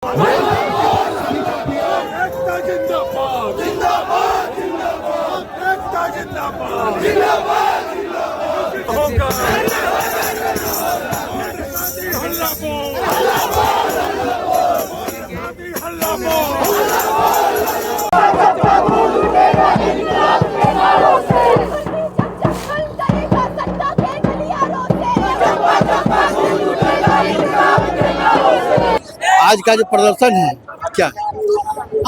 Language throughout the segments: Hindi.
एकता जिंदाबाद जिंदाबाद जिंदाबाद एकता जिंदाबाद जिंदाबाद होगा हल्ला बोल हल्ला बोल आज का जो प्रदर्शन है क्या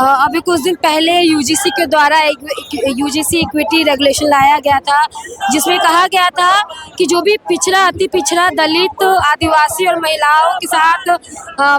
अभी कुछ दिन पहले यूजीसी के द्वारा यूजीसी इक्विटी रेगुलेशन लाया गया था, जिसमें कहा गया था कि जो भी पिछड़ा, अति पिछड़ा, दलित, आदिवासी और महिलाओं के साथ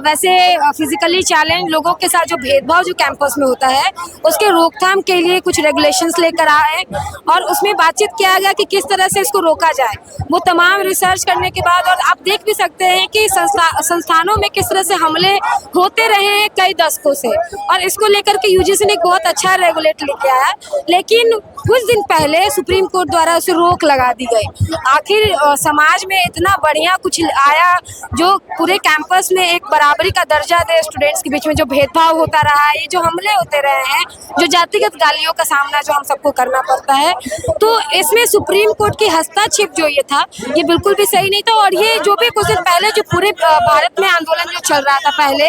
वैसे फिजिकली चैलेंज लोगों के साथ जो भेदभाव जो कैंपस में होता है, उसके रोकथाम के लिए कुछ रेगुलेशंस लेकर आए और उसमें बातचीत किया गया कि किस तरह से इसको रोका जाए। वो तमाम रिसर्च करने के बाद, और आप देख भी सकते हैं कि संस्थानों में किस तरह से हमले होते रहे हैं कई दशकों से, और इसको लेकर के यूजीसी ने बहुत अच्छा रेगुलेट लेके आया। लेकिन कुछ दिन पहले सुप्रीम कोर्ट द्वारा उसे रोक लगा दी गई। आखिर समाज में इतना बढ़िया कुछ आया जो पूरे कैंपस में एक बराबरी का दर्जा दे, स्टूडेंट्स के बीच में जो भेदभाव होता रहा है, ये जो हमले होते रहे हैं, जो जातिगत गालियों का सामना जो हम सबको करना पड़ता है, तो इसमें सुप्रीम कोर्ट की हस्तक्षेप जो ये था, ये बिल्कुल भी सही नहीं था। और ये जो भी कुछ दिन पहले जो पूरे भारत में आंदोलन जो चल रहा था पहले,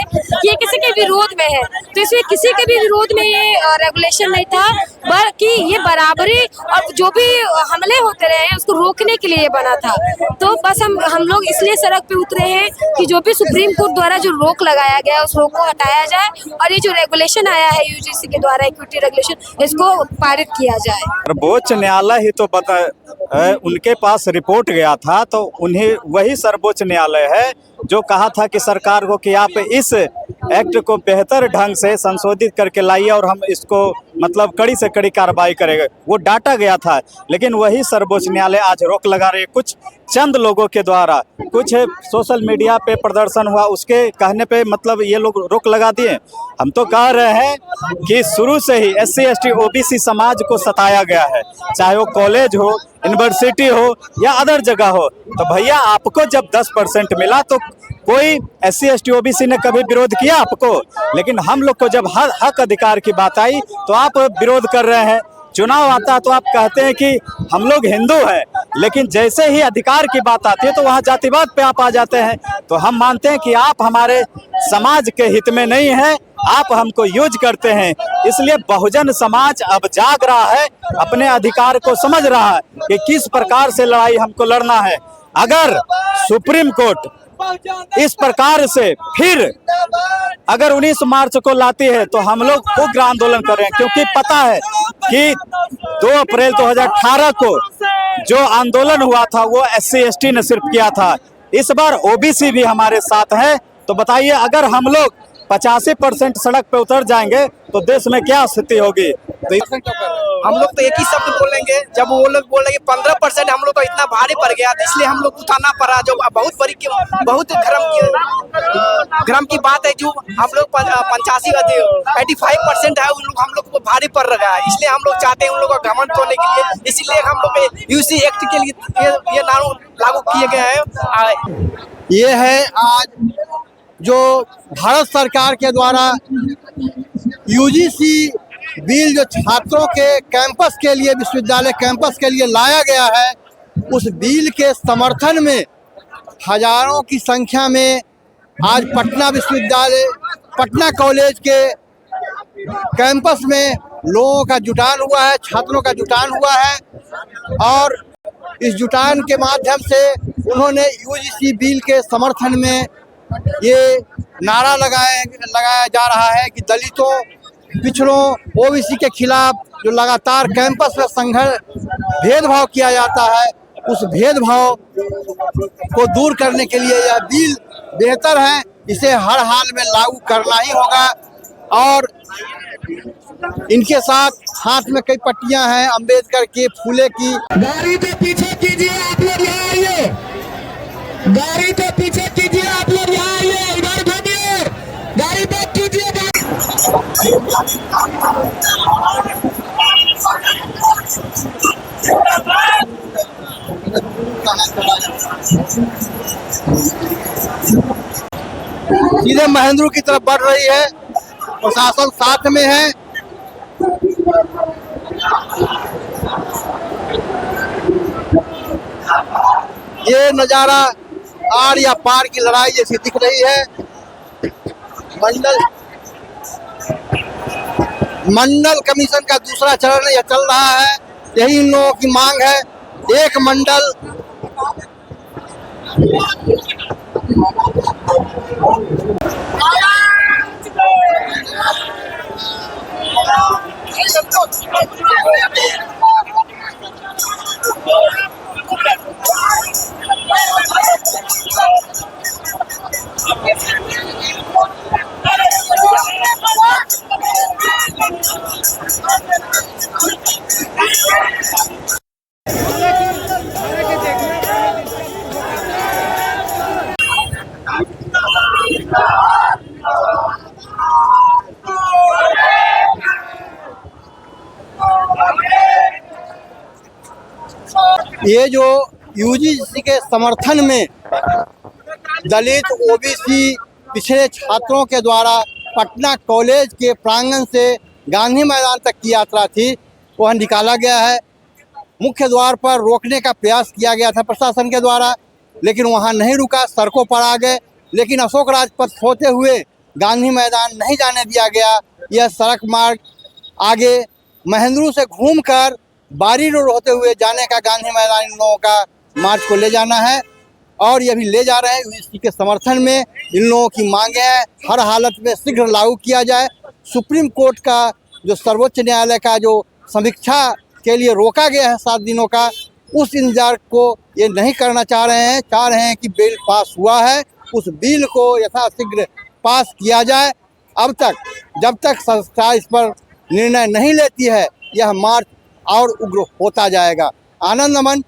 ये किसी के विरोध में है, तो इसमें किसी के भी विरोध में ये रेगुलेशन नहीं था, बल्कि ये बराबरी और जो भी हमले होते रहे हैं उसको रोकने के लिए बना था। तो बस हम लोग इसलिए सड़क पे उतरे हैं कि जो भी सुप्रीम कोर्ट द्वारा जो रोक लगाया गया उस रोक को हटाया जाए, और ये जो रेगुलेशन आया है यूजीसी के द्वारा इक्विटी रेगुलेशन, इसको पारित किया जाए। सर्वोच्च न्यायालय ही तो उनके पास रिपोर्ट गया था, तो उन्हें वही सर्वोच्च न्यायालय है जो कहा था कि सरकार को कि आप इस एक्ट को बेहतर ढंग से संशोधित करके लाइए और हम इसको मतलब कड़ी से कड़ी कार्रवाई करेंगे। वो डांटा गया था, लेकिन वही सर्वोच्च न्यायालय आज रोक लगा रहे। कुछ चंद लोगों के द्वारा कुछ सोशल मीडिया पे प्रदर्शन हुआ, उसके कहने पे मतलब ये लोग रोक लगा दिए। हम तो कह रहे हैं कि शुरू से ही SC ST OBC समाज को सताया गया है, चाहे वो कॉलेज हो, यूनिवर्सिटी हो या अदर जगह हो। तो भैया आपको जब 10% मिला तो कोई SC ST OBC ने कभी विरोध किया आपको? लेकिन हम लोग को जब हक अधिकार की बात आई तो आप विरोध कर रहे हैं। चुनाव आता तो आप कहते हैं कि हम लोग हिंदू हैं, लेकिन जैसे ही अधिकार की बात आती है तो वहाँ जातिवाद पे आप आ जाते हैं। तो हम मानते हैं कि आप हमारे समाज के हित में नहीं हैं, आप हमको यूज करते हैं। इसलिए बहुजन समाज अब जाग रहा है, अपने अधिकार को समझ रहा है कि किस प्रकार से लड़ाई हमको लड़ना है। अगर सुप्रीम कोर्ट इस प्रकार से फिर अगर 19 मार्च को लाती है तो हम लोग उग्र आंदोलन कर रहे हैं, क्योंकि पता है कि 2 अप्रैल 2018 को जो आंदोलन हुआ था वो SC ST ने सिर्फ किया था। इस बार OBC भी हमारे साथ है। तो बताइए, अगर हम लोग 85% सड़क पे उतर जाएंगे तो देश में क्या स्थिति होगी? हम लोग तो एक ही शब्द बोलेंगे, जब वो लोग बोलेंगे 15% हम लोग को इतना भारी पड़ गया, तो इसलिए हम लोग उठाना पड़ा। जो बहुत बड़ी बहुत ग्राम की बात है, जो हम लोग 85% है, उन लोग हम लोग को भारी पड़ रहा है। इसलिए हम लोग चाहते हैं उन लोग का घमंड तोड़ने के लिए, इसीलिए हम लोग यूसी एक्ट के लिए ये लागू किए गए हैं। ये है आज जो भारत सरकार के द्वारा यूजीसी बिल जो छात्रों के कैंपस के लिए, विश्वविद्यालय कैंपस के लिए लाया गया है, उस बिल के समर्थन में हजारों की संख्या में आज पटना विश्वविद्यालय, पटना कॉलेज के कैंपस में लोगों का जुटान हुआ है, छात्रों का जुटान हुआ है। और इस जुटान के माध्यम से उन्होंने यूजीसी बिल के समर्थन में ये नारा लगाया जा रहा है कि दलितों, पिछड़ों, OBC के खिलाफ जो लगातार कैंपस में संघर्ष, भेदभाव किया जाता है, उस भेदभाव को दूर करने के लिए यह बिल बेहतर है। इसे हर हाल में लागू करना ही होगा। और इनके साथ हाथ में कई पट्टियां हैं अंबेडकर के, फूले की। गाड़ी को पीछे कीजिए, आप लोग यहाँ आइए। गाड़ी को पीछे कीजिए, आप लोग यहाँ आइए। इधर घूमिए, गाड़ी बैक कीजिए। सीधे महेंद्र की तरफ बढ़ रही है। प्रशासन साथ में है। ये नज़ारा आर या पार की लड़ाई जैसी दिख रही है। मंडल कमीशन का दूसरा चरण यह चल रहा है। यही इन लोगों की मांग है। एक मंडल ये जो यूजीसी के समर्थन में दलित ओबीसी पिछड़े छात्रों के द्वारा पटना कॉलेज के प्रांगण से गांधी मैदान तक की यात्रा थी, वह निकाला गया है। मुख्य द्वार पर रोकने का प्रयास किया गया था प्रशासन के द्वारा, लेकिन वहां नहीं रुका, सड़कों पर आ गए। लेकिन अशोक राजपथ होते हुए गांधी मैदान नहीं जाने दिया गया। यह सड़क मार्ग आगे महेंद्रू से घूमकर बारी रोड होते हुए जाने का गांधी मैदान इन लोगों का मार्च को ले जाना है, और ये भी ले जा रहे हैं। इसी के समर्थन में इन लोगों की मांगे हैं हर हालत में शीघ्र लागू किया जाए। सुप्रीम कोर्ट का जो सर्वोच्च न्यायालय का जो समीक्षा के लिए रोका गया है 7 दिनों का, उस इंतजार को ये नहीं करना चाह रहे हैं। चाह रहे हैं कि बिल पास हुआ है, उस बिल को यथाशीघ्र पास किया जाए। अब तक जब तक संस्था इस पर निर्णय नहीं लेती है, यह मार्च और उग्र होता जाएगा। आनंद अमन,